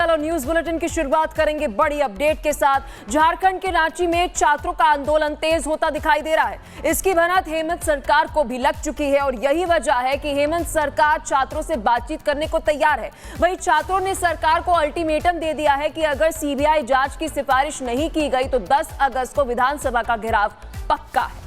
चलो news bulletin की शुरुआत करेंगे बड़ी अपडेट के साथ। झारखंड के रांची में छात्रों का आंदोलन तेज होता दिखाई दे रहा है। इसकी भनक हेमंत सरकार को भी लग चुकी है और यही वजह है कि हेमंत सरकार छात्रों से बातचीत करने को तैयार है। वहीं छात्रों ने सरकार को अल्टीमेटम दे दिया है कि अगर सीबीआई जांच की सिफारिश नहीं की गई तो 10 अगस्त को विधानसभा का घेराव पक्का है।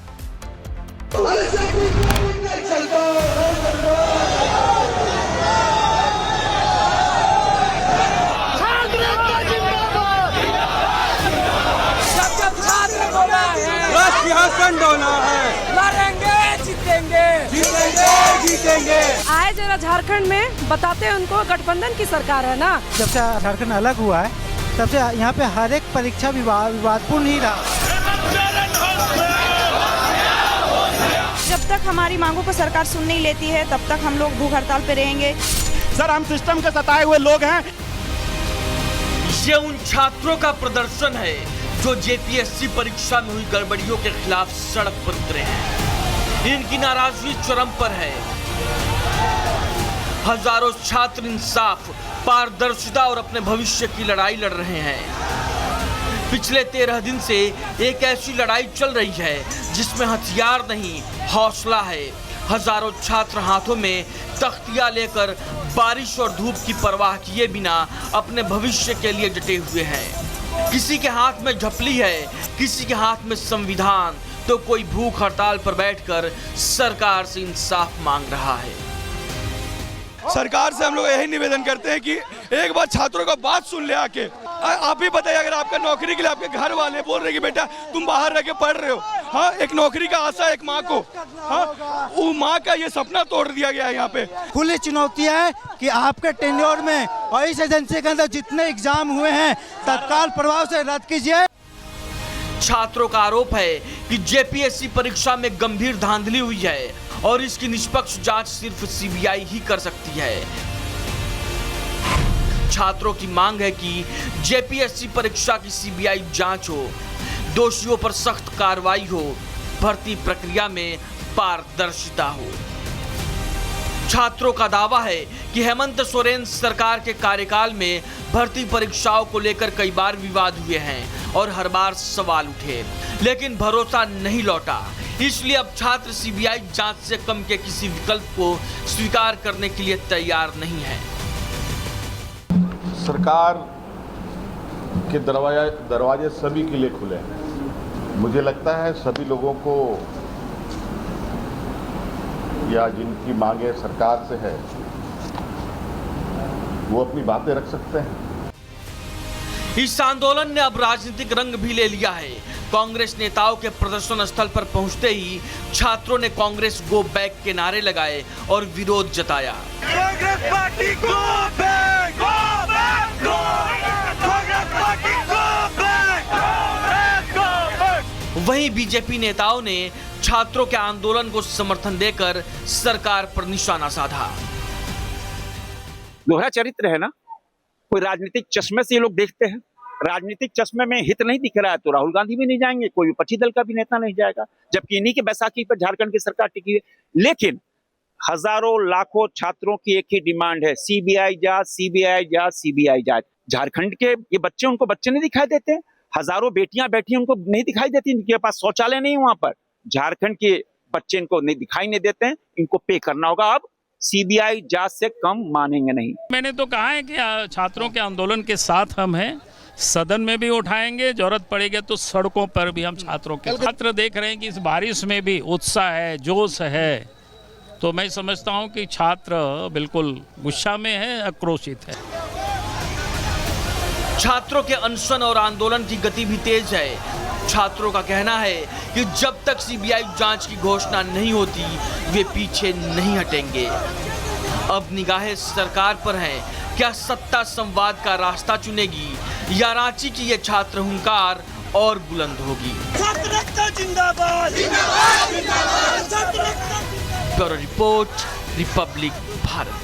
लड़ेंगे, जीतेंगे, जीतेंगे, जीतेंगे। आए जरा झारखंड में बताते हैं उनको, गठबंधन की सरकार है ना। जब से झारखंड अलग हुआ है तब से यहाँ पे हर एक परीक्षा विवादपूर्ण ही रहा। जब तक हमारी मांगों को सरकार सुन नहीं लेती है तब तक हम लोग भूख हड़ताल पे रहेंगे। सर, हम सिस्टम के सताए हुए लोग हैं। ये उन छात्रों का प्रदर्शन है जो जेपीएससी परीक्षा में हुई गड़बड़ियों के खिलाफ सड़क पर उतरे हैं। इनकी नाराजगी चरम पर है। हजारों छात्र इंसाफ, पारदर्शिता और अपने भविष्य की लड़ाई लड़ रहे हैं। पिछले 13 दिन से एक ऐसी लड़ाई चल रही है जिसमें हथियार नहीं, हौसला है। हजारों छात्र हाथों में तख्तियां लेकर बारिश और धूप की परवाह किए बिना अपने भविष्य के लिए डटे हुए हैं। किसी के हाथ में झपली है, किसी के हाथ में संविधान, तो कोई भूख हड़ताल पर बैठकर सरकार से इंसाफ मांग रहा है। सरकार से हम लोग यही निवेदन करते हैं कि एक बार छात्रों का बात सुन ले आके। आप ही बताइए, अगर आपका नौकरी के लिए आपके घर वाले बोल रहे कि बेटा तुम बाहर रह के पढ़ रहे हो, हाँ, एक नौकरी का आशा एक माँ को, हाँ, वो माँ का ये सपना तोड़ दिया गया है। यहाँ पे खुली चुनौती है कि आपके टेन्योर में और इस एजेंसी के अंदर जितने एग्जाम हुए हैं तत्काल प्रभाव से रद्द कीजिए। छात्रों का आरोप है कि जेपीएससी परीक्षा में गंभीर धांधली हुई है और इसकी निष्पक्ष जांच सिर्फ सीबीआई ही कर सकती है। छात्रों की मांग है कि जेपीएससी परीक्षा की सीबीआई जांच हो, दोषियों पर सख्त कार्रवाई हो, भर्ती प्रक्रिया में पारदर्शिता हो। छात्रों का दावा है कि हेमंत सोरेन सरकार के कार्यकाल में भर्ती परीक्षाओं को लेकर कई बार विवाद हुए हैं और हर बार सवाल उठे, लेकिन भरोसा नहीं लौटा। इसलिए अब छात्र सीबीआई जांच से कम के किसी विकल्प को स्वीकार करने के लिए तैयार नहीं है। सरकार के दरवाजे सभी के लिए खुले हैं। मुझे लगता है सभी लोगों को, या जिनकी मांगे सरकार से है, वो अपनी बातें रख सकते हैं। इस आंदोलन ने अब राजनीतिक रंग भी ले लिया है। कांग्रेस नेताओं के प्रदर्शन स्थल पर पहुंचते ही छात्रों ने कांग्रेस गो बैक के नारे लगाए और विरोध जताया। Congress party go back, go back, go back, Congress party go back, go back. वहीं बीजेपी नेताओं ने छात्रों के आंदोलन को समर्थन देकर सरकार पर निशाना साधा। दोहरा चरित्र है ना, कोई राजनीतिक चश्मे से ये लोग देखते हैं। राजनीतिक चश्मे में हित नहीं दिख रहा है तो राहुल गांधी भी नहीं जाएंगे, कोई विपक्षी दल का भी नेता नहीं जाएगा, जबकि इन्हीं के बैसाखी पर झारखंड की सरकार टिकी है। लेकिन हजारों लाखों छात्रों की एक ही डिमांड है, सीबीआई जांच, सीबीआई जांच, सीबीआई जांच। झारखंड के ये बच्चे, उनको बच्चे नहीं दिखाई देते। हजारों बेटियां बैठी उनको नहीं दिखाई देती, इनके पास शौचालय नहीं वहां पर। झारखंड के बच्चे इनको नहीं दिखाई नहीं देते हैं, इनको पे करना होगा। अब सीबीआई जांच से कम मानेंगे नहीं। मैंने तो कहा है कि छात्रों के आंदोलन के साथ हम हैं, सदन में भी उठाएंगे, जरूरत पड़ेगी तो सड़कों पर भी हम छात्रों के। छात्र देख रहे हैं कि इस बारिश में भी उत्साह है, जोश है, तो मैं समझता हूं कि छात्र बिल्कुल गुस्सा में है, आक्रोशित है। छात्रों के अनशन और आंदोलन की गति भी तेज है। छात्रों का कहना है कि जब तक सीबीआई जांच की घोषणा नहीं होती वे पीछे नहीं हटेंगे। अब निगाहें सरकार पर हैं, क्या सत्ता संवाद का रास्ता चुनेगी या रांची की ये छात्र हुंकार और बुलंद होगी। Bureau report, Republic Bharat.